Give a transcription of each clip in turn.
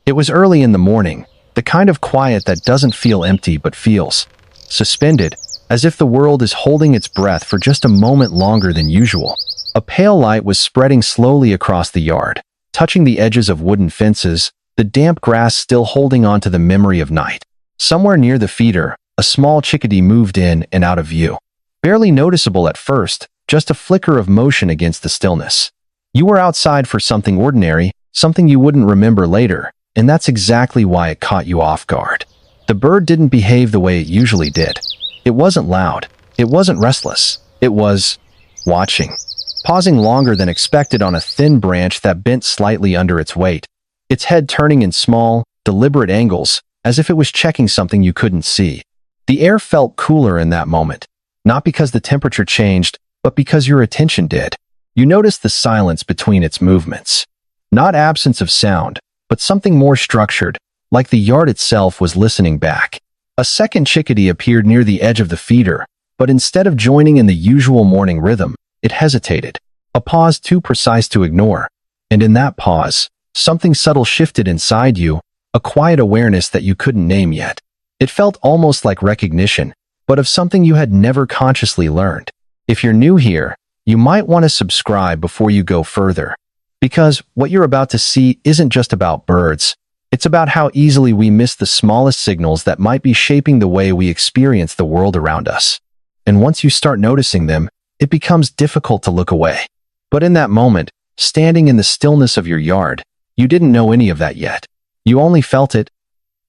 It was early in the morning, the kind of quiet that doesn't feel empty but feels suspended, as if the world is holding its breath for just a moment longer than usual. A pale light was spreading slowly across the yard, touching the edges of wooden fences, the damp grass still holding on to the memory of night. Somewhere near the feeder, a small chickadee moved in and out of view. Barely noticeable at first, just a flicker of motion against the stillness. You were outside for something ordinary, something you wouldn't remember later, and that's exactly why it caught you off guard. The bird didn't behave the way it usually did. It wasn't loud. It wasn't restless. It was watching, pausing longer than expected on a thin branch that bent slightly under its weight, its head turning in small, deliberate angles, as if it was checking something you couldn't see. The air felt cooler in that moment, not because the temperature changed, but because your attention did. You noticed the silence between its movements. Not absence of sound, but something more structured, like the yard itself was listening back. A second chickadee appeared near the edge of the feeder, but instead of joining in the usual morning rhythm, it hesitated. A pause too precise to ignore. And in that pause, something subtle shifted inside you, a quiet awareness that you couldn't name yet. It felt almost like recognition, but of something you had never consciously learned. If you're new here, you might want to subscribe before you go further. Because what you're about to see isn't just about birds. It's about how easily we miss the smallest signals that might be shaping the way we experience the world around us. And once you start noticing them, it becomes difficult to look away. But in that moment, standing in the stillness of your yard, you didn't know any of that yet. You only felt it,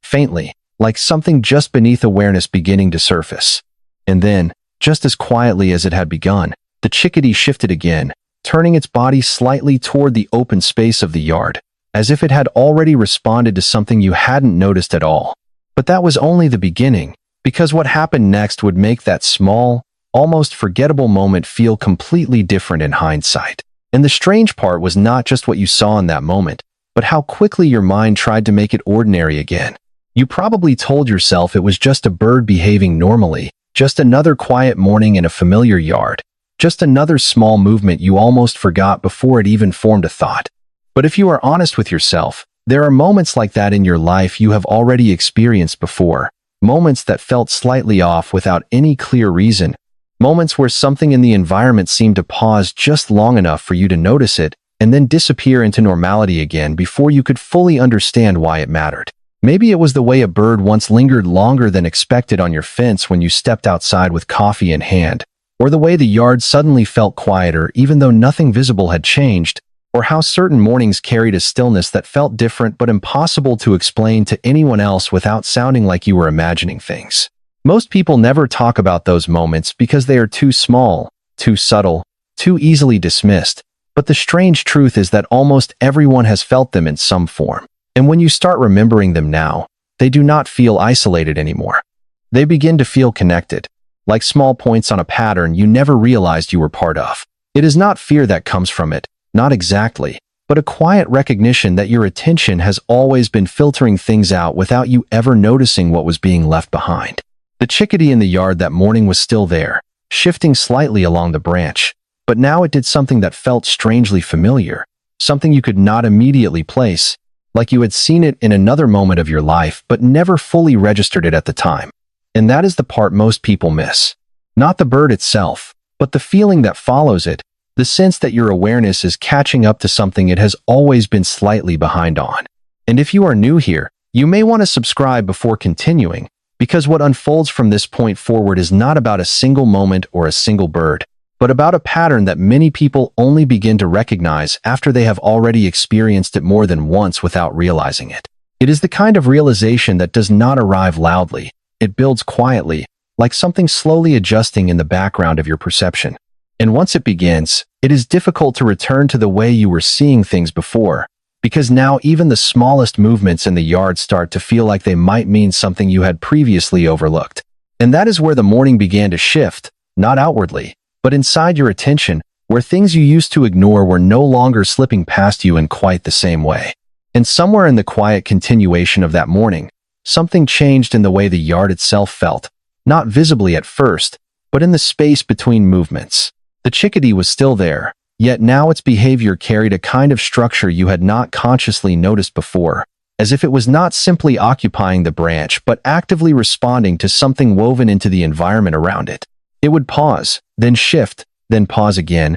faintly, like something just beneath awareness beginning to surface. And then, just as quietly as it had begun, the chickadee shifted again, turning its body slightly toward the open space of the yard, as if it had already responded to something you hadn't noticed at all. But that was only the beginning, because what happened next would make that small, almost forgettable moment feel completely different in hindsight. And the strange part was not just what you saw in that moment, but how quickly your mind tried to make it ordinary again. You probably told yourself it was just a bird behaving normally, just another quiet morning in a familiar yard, just another small movement you almost forgot before it even formed a thought. But if you are honest with yourself, there are moments like that in your life you have already experienced before, moments that felt slightly off without any clear reason, moments where something in the environment seemed to pause just long enough for you to notice it and then disappear into normality again before you could fully understand why it mattered. Maybe it was the way a bird once lingered longer than expected on your fence when you stepped outside with coffee in hand, or the way the yard suddenly felt quieter even though nothing visible had changed, or how certain mornings carried a stillness that felt different but impossible to explain to anyone else without sounding like you were imagining things. Most people never talk about those moments because they are too small, too subtle, too easily dismissed, but the strange truth is that almost everyone has felt them in some form. And when you start remembering them now, they do not feel isolated anymore. They begin to feel connected, like small points on a pattern you never realized you were part of. It is not fear that comes from it, not exactly, but a quiet recognition that your attention has always been filtering things out without you ever noticing what was being left behind. The chickadee in the yard that morning was still there, shifting slightly along the branch, but now it did something that felt strangely familiar, something you could not immediately place, like you had seen it in another moment of your life but never fully registered it at the time. And that is the part most people miss. Not the bird itself, but the feeling that follows it, the sense that your awareness is catching up to something it has always been slightly behind on. And if you are new here, you may want to subscribe before continuing, because what unfolds from this point forward is not about a single moment or a single bird, but about a pattern that many people only begin to recognize after they have already experienced it more than once without realizing it. It is the kind of realization that does not arrive loudly. It builds quietly, like something slowly adjusting in the background of your perception. And once it begins, it is difficult to return to the way you were seeing things before, because now even the smallest movements in the yard start to feel like they might mean something you had previously overlooked. And that is where the morning began to shift, not outwardly, but inside your attention, where things you used to ignore were no longer slipping past you in quite the same way. And somewhere in the quiet continuation of that morning, something changed in the way the yard itself felt, not visibly at first, but in the space between movements. The chickadee was still there, yet now its behavior carried a kind of structure you had not consciously noticed before, as if it was not simply occupying the branch but actively responding to something woven into the environment around it. It would pause, then shift, then pause again,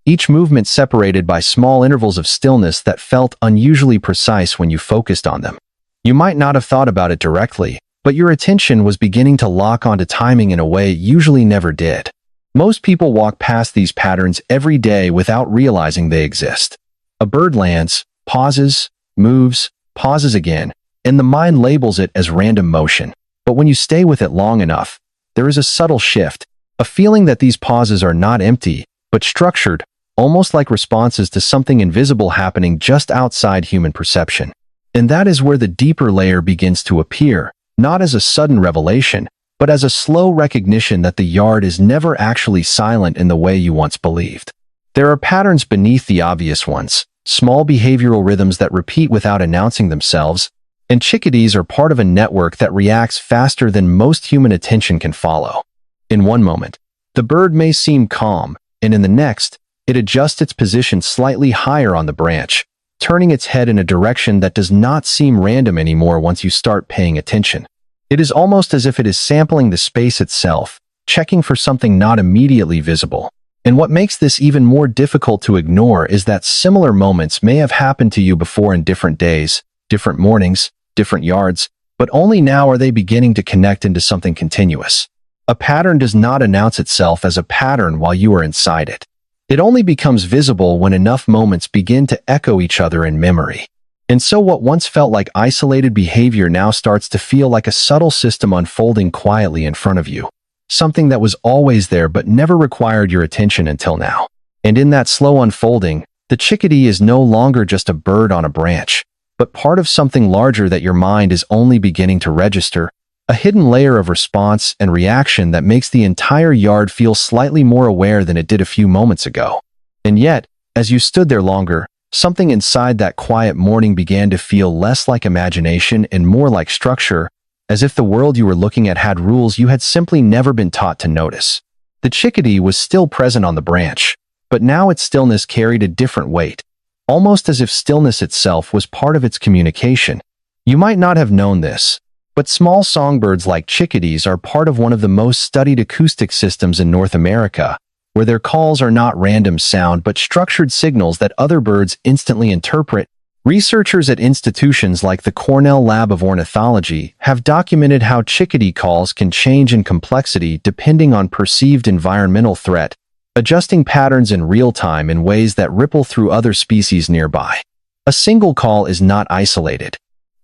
each movement separated by small intervals of stillness that felt unusually precise when you focused on them. You might not have thought about it directly, but your attention was beginning to lock onto timing in a way it usually never did. Most people walk past these patterns every day without realizing they exist. A bird lands, pauses, moves, pauses again, and the mind labels it as random motion. But when you stay with it long enough, there is a subtle shift, a feeling that these pauses are not empty, but structured, almost like responses to something invisible happening just outside human perception. And that is where the deeper layer begins to appear, not as a sudden revelation, but as a slow recognition that the yard is never actually silent in the way you once believed. There are patterns beneath the obvious ones, small behavioral rhythms that repeat without announcing themselves, and chickadees are part of a network that reacts faster than most human attention can follow. In one moment, the bird may seem calm, and in the next, it adjusts its position slightly higher on the branch, turning its head in a direction that does not seem random anymore once you start paying attention. It is almost as if it is sampling the space itself, checking for something not immediately visible. And what makes this even more difficult to ignore is that similar moments may have happened to you before in different days, different mornings, different yards, but only now are they beginning to connect into something continuous. A pattern does not announce itself as a pattern while you are inside it. It only becomes visible when enough moments begin to echo each other in memory. And so what once felt like isolated behavior now starts to feel like a subtle system unfolding quietly in front of you. Something that was always there but never required your attention until now. And in that slow unfolding, the chickadee is no longer just a bird on a branch, but part of something larger that your mind is only beginning to register, a hidden layer of response and reaction that makes the entire yard feel slightly more aware than it did a few moments ago. And yet, as you stood there longer, something inside that quiet morning began to feel less like imagination and more like structure, as if the world you were looking at had rules you had simply never been taught to notice. The chickadee was still present on the branch, but now its stillness carried a different weight, almost as if stillness itself was part of its communication. You might not have known this, but small songbirds like chickadees are part of one of the most studied acoustic systems in North America, where their calls are not random sound but structured signals that other birds instantly interpret. Researchers at institutions like the Cornell Lab of Ornithology have documented how chickadee calls can change in complexity depending on perceived environmental threat, adjusting patterns in real time in ways that ripple through other species nearby. A single call is not isolated.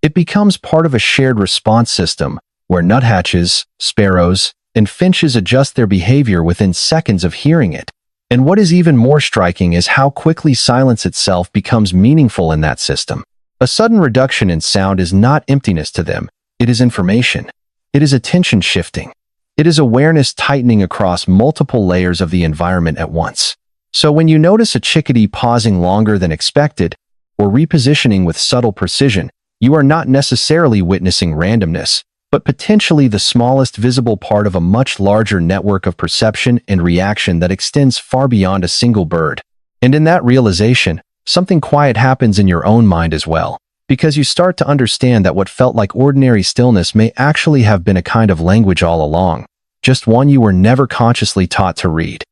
It becomes part of a shared response system where nuthatches, sparrows, and finches adjust their behavior within seconds of hearing it. And what is even more striking is how quickly silence itself becomes meaningful in that system. A sudden reduction in sound is not emptiness to them, it is information. It is attention shifting. It is awareness tightening across multiple layers of the environment at once. So when you notice a chickadee pausing longer than expected, or repositioning with subtle precision, you are not necessarily witnessing randomness, but potentially the smallest visible part of a much larger network of perception and reaction that extends far beyond a single bird. And in that realization, something quiet happens in your own mind as well, because you start to understand that what felt like ordinary stillness may actually have been a kind of language all along, just one you were never consciously taught to read.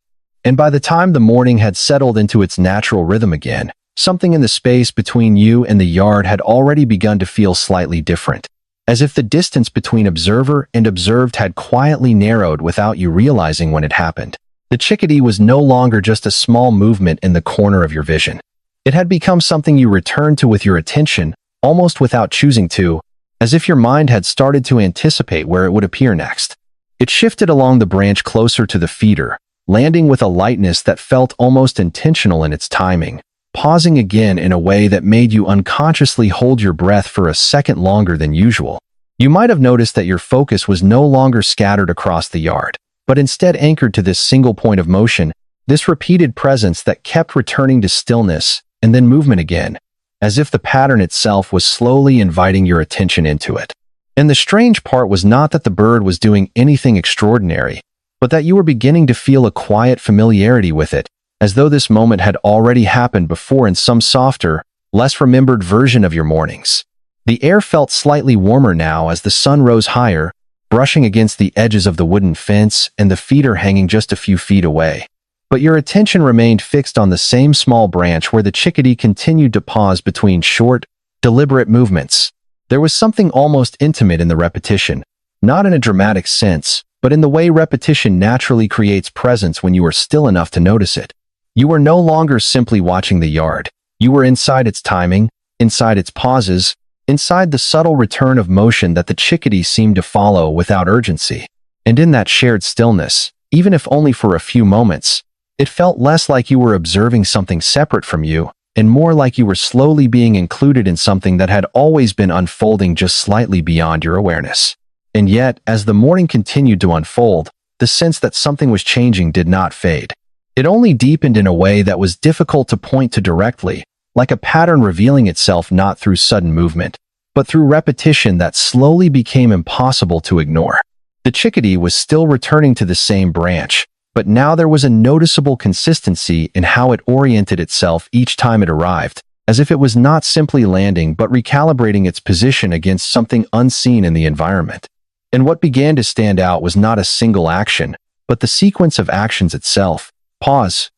And by the time the morning had settled into its natural rhythm again, something in the space between you and the yard had already begun to feel slightly different, as if the distance between observer and observed had quietly narrowed without you realizing when it happened. The chickadee was no longer just a small movement in the corner of your vision. It had become something you returned to with your attention, almost without choosing to, as if your mind had started to anticipate where it would appear next. It shifted along the branch closer to the feeder, landing with a lightness that felt almost intentional in its timing, pausing again in a way that made you unconsciously hold your breath for a second longer than usual. You might have noticed that your focus was no longer scattered across the yard, but instead anchored to this single point of motion, this repeated presence that kept returning to stillness and then movement again, as if the pattern itself was slowly inviting your attention into it. And the strange part was not that the bird was doing anything extraordinary, but that you were beginning to feel a quiet familiarity with it, as though this moment had already happened before in some softer, less remembered version of your mornings. The air felt slightly warmer now as the sun rose higher, brushing against the edges of the wooden fence and the feeder hanging just a few feet away. But your attention remained fixed on the same small branch where the chickadee continued to pause between short, deliberate movements. There was something almost intimate in the repetition, not in a dramatic sense, but in the way repetition naturally creates presence when you are still enough to notice it. You were no longer simply watching the yard. You were inside its timing, inside its pauses, inside the subtle return of motion that the chickadee seemed to follow without urgency. And in that shared stillness, even if only for a few moments, it felt less like you were observing something separate from you, and more like you were slowly being included in something that had always been unfolding just slightly beyond your awareness. And yet, as the morning continued to unfold, the sense that something was changing did not fade. It only deepened in a way that was difficult to point to directly, like a pattern revealing itself not through sudden movement, but through repetition that slowly became impossible to ignore. The chickadee was still returning to the same branch, but now there was a noticeable consistency in how it oriented itself each time it arrived, as if it was not simply landing but recalibrating its position against something unseen in the environment. And what began to stand out was not a single action, but the sequence of actions itself. Pause.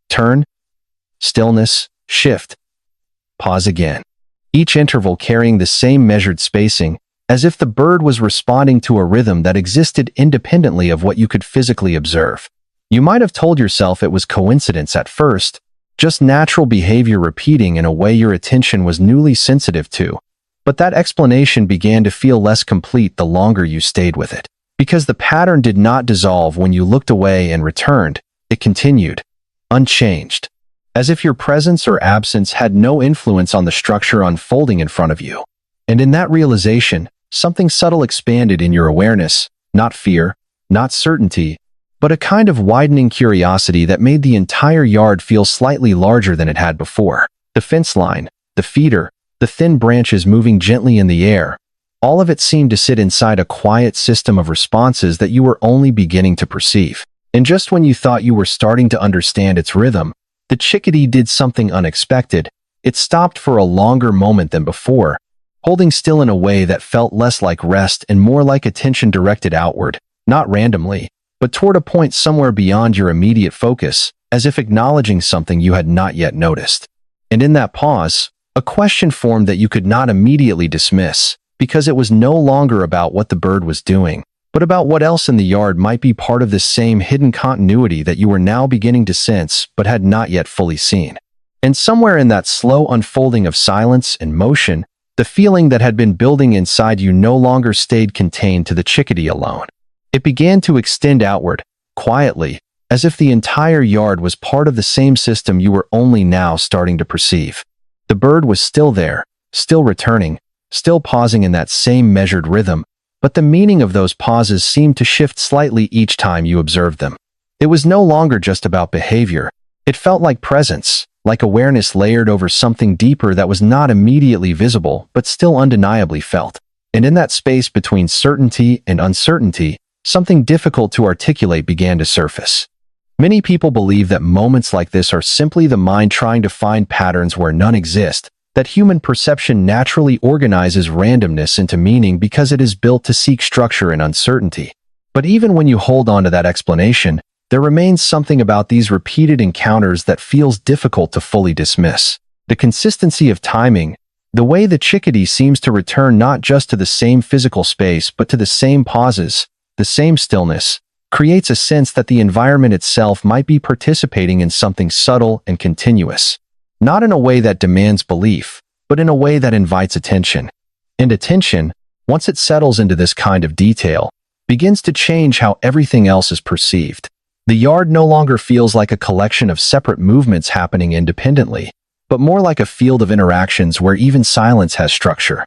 Turn. Stillness. Shift. Pause again. Each interval carrying the same measured spacing, as if the bird was responding to a rhythm that existed independently of what you could physically observe. You might have told yourself it was coincidence at first, just natural behavior repeating in a way your attention was newly sensitive to, but that explanation began to feel less complete the longer you stayed with it. Because the pattern did not dissolve when you looked away and returned, it continued, unchanged, as if your presence or absence had no influence on the structure unfolding in front of you. And in that realization, something subtle expanded in your awareness, not fear, not certainty, but a kind of widening curiosity that made the entire yard feel slightly larger than it had before. The fence line, the feeder, the thin branches moving gently in the air, all of it seemed to sit inside a quiet system of responses that you were only beginning to perceive. And just when you thought you were starting to understand its rhythm, the chickadee did something unexpected. It stopped for a longer moment than before, holding still in a way that felt less like rest and more like attention directed outward, not randomly, but toward a point somewhere beyond your immediate focus, as if acknowledging something you had not yet noticed. And in that pause, a question formed that you could not immediately dismiss, because it was no longer about what the bird was doing, but about what else in the yard might be part of this same hidden continuity that you were now beginning to sense but had not yet fully seen. And somewhere in that slow unfolding of silence and motion, the feeling that had been building inside you no longer stayed contained to the chickadee alone. It began to extend outward, quietly, as if the entire yard was part of the same system you were only now starting to perceive. The bird was still there, still returning, still pausing in that same measured rhythm, but the meaning of those pauses seemed to shift slightly each time you observed them. It was no longer just about behavior. It felt like presence, like awareness layered over something deeper that was not immediately visible but still undeniably felt. And in that space between certainty and uncertainty, something difficult to articulate began to surface. Many people believe that moments like this are simply the mind trying to find patterns where none exist, that human perception naturally organizes randomness into meaning because it is built to seek structure and uncertainty. But even when you hold on to that explanation, there remains something about these repeated encounters that feels difficult to fully dismiss. The consistency of timing, the way the chickadee seems to return not just to the same physical space but to the same pauses, the same stillness, creates a sense that the environment itself might be participating in something subtle and continuous. Not in a way that demands belief, but in a way that invites attention. And attention, once it settles into this kind of detail, begins to change how everything else is perceived. The yard no longer feels like a collection of separate movements happening independently, but more like a field of interactions where even silence has structure.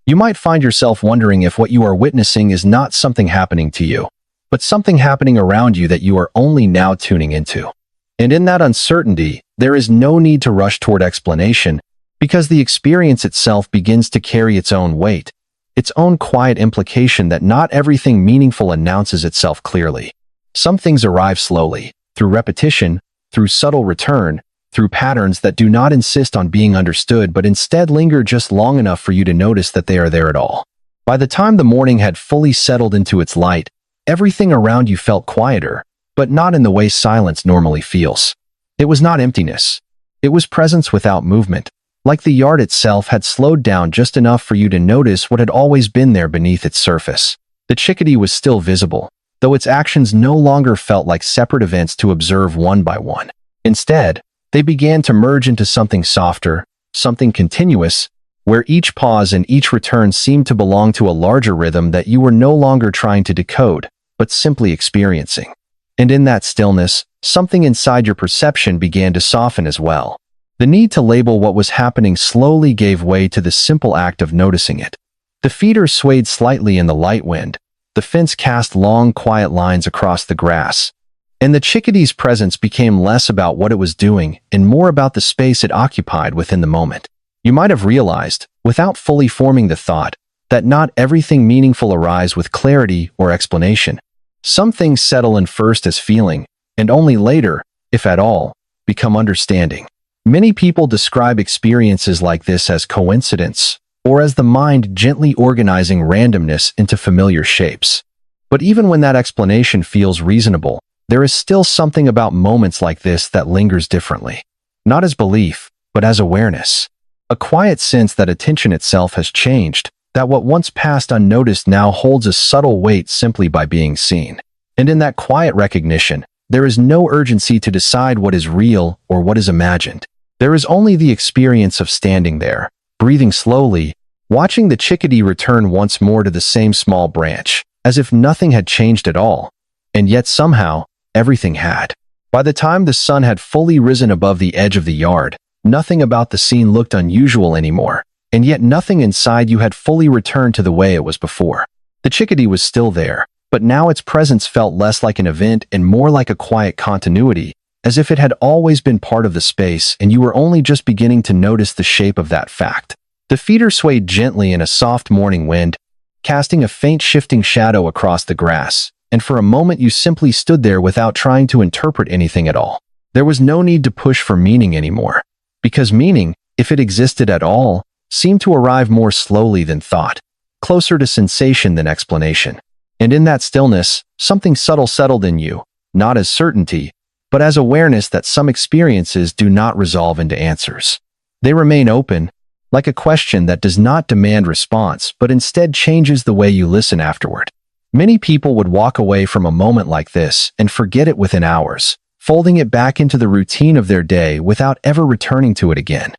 You might find yourself wondering if what you are witnessing is not something happening to you, but something happening around you that you are only now tuning into. And in that uncertainty, there is no need to rush toward explanation, because the experience itself begins to carry its own weight, its own quiet implication that not everything meaningful announces itself clearly. Some things arrive slowly, through repetition, through subtle return, through patterns that do not insist on being understood but instead linger just long enough for you to notice that they are there at all. By the time the morning had fully settled into its light, everything around you felt quieter, but not in the way silence normally feels. It was not emptiness. It was presence without movement, like the yard itself had slowed down just enough for you to notice what had always been there beneath its surface. The chickadee was still visible, though its actions no longer felt like separate events to observe one by one. Instead, they began to merge into something softer, something continuous, where each pause and each return seemed to belong to a larger rhythm that you were no longer trying to decode, but simply experiencing. And in that stillness, something inside your perception began to soften as well. The need to label what was happening slowly gave way to the simple act of noticing it. The feeder swayed slightly in the light wind, the fence cast long, quiet lines across the grass, and the chickadee's presence became less about what it was doing and more about the space it occupied within the moment. You might have realized, without fully forming the thought, that not everything meaningful arrives with clarity or explanation. Some things settle in first as feeling, and only later, if at all, become understanding. Many people describe experiences like this as coincidence, or as the mind gently organizing randomness into familiar shapes. But even when that explanation feels reasonable, there is still something about moments like this that lingers differently. Not as belief, but as awareness. A quiet sense that attention itself has changed, that what once passed unnoticed now holds a subtle weight simply by being seen. And in that quiet recognition, there is no urgency to decide what is real or what is imagined. There is only the experience of standing there, breathing slowly, watching the chickadee return once more to the same small branch, as if nothing had changed at all. And yet somehow, everything had. By the time the sun had fully risen above the edge of the yard, nothing about the scene looked unusual anymore, and yet nothing inside you had fully returned to the way it was before. The chickadee was still there, but now its presence felt less like an event and more like a quiet continuity, as if it had always been part of the space and you were only just beginning to notice the shape of that fact. The feeder swayed gently in a soft morning wind, casting a faint shifting shadow across the grass, and for a moment you simply stood there without trying to interpret anything at all. There was no need to push for meaning anymore, because meaning, if it existed at all, seemed to arrive more slowly than thought, closer to sensation than explanation. And in that stillness, something subtle settled in you, not as certainty, but as awareness that some experiences do not resolve into answers. They remain open, like a question that does not demand response but instead changes the way you listen afterward. Many people would walk away from a moment like this and forget it within hours, folding it back into the routine of their day without ever returning to it again.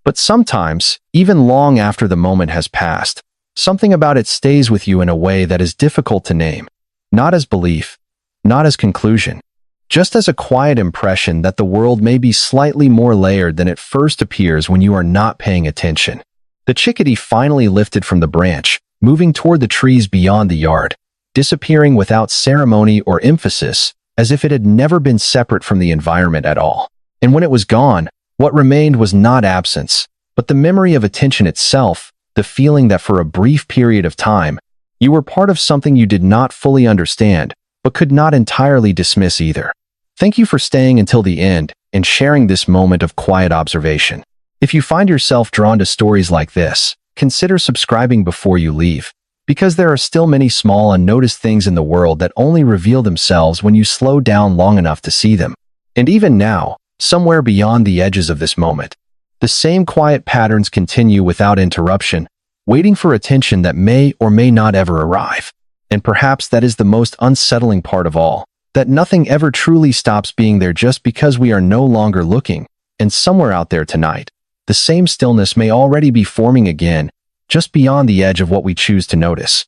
But sometimes, even long after the moment has passed, something about it stays with you in a way that is difficult to name, not as belief, not as conclusion, just as a quiet impression that the world may be slightly more layered than it first appears when you are not paying attention. The chickadee finally lifted from the branch, moving toward the trees beyond the yard, disappearing without ceremony or emphasis, as if it had never been separate from the environment at all. And when it was gone, what remained was not absence, but the memory of attention itself, the feeling that for a brief period of time, you were part of something you did not fully understand, but could not entirely dismiss either. Thank you for staying until the end and sharing this moment of quiet observation. If you find yourself drawn to stories like this, consider subscribing before you leave, because there are still many small unnoticed things in the world that only reveal themselves when you slow down long enough to see them. And even now, somewhere beyond the edges of this moment, the same quiet patterns continue without interruption, waiting for attention that may or may not ever arrive. And perhaps that is the most unsettling part of all, that nothing ever truly stops being there just because we are no longer looking, and somewhere out there tonight, the same stillness may already be forming again, just beyond the edge of what we choose to notice.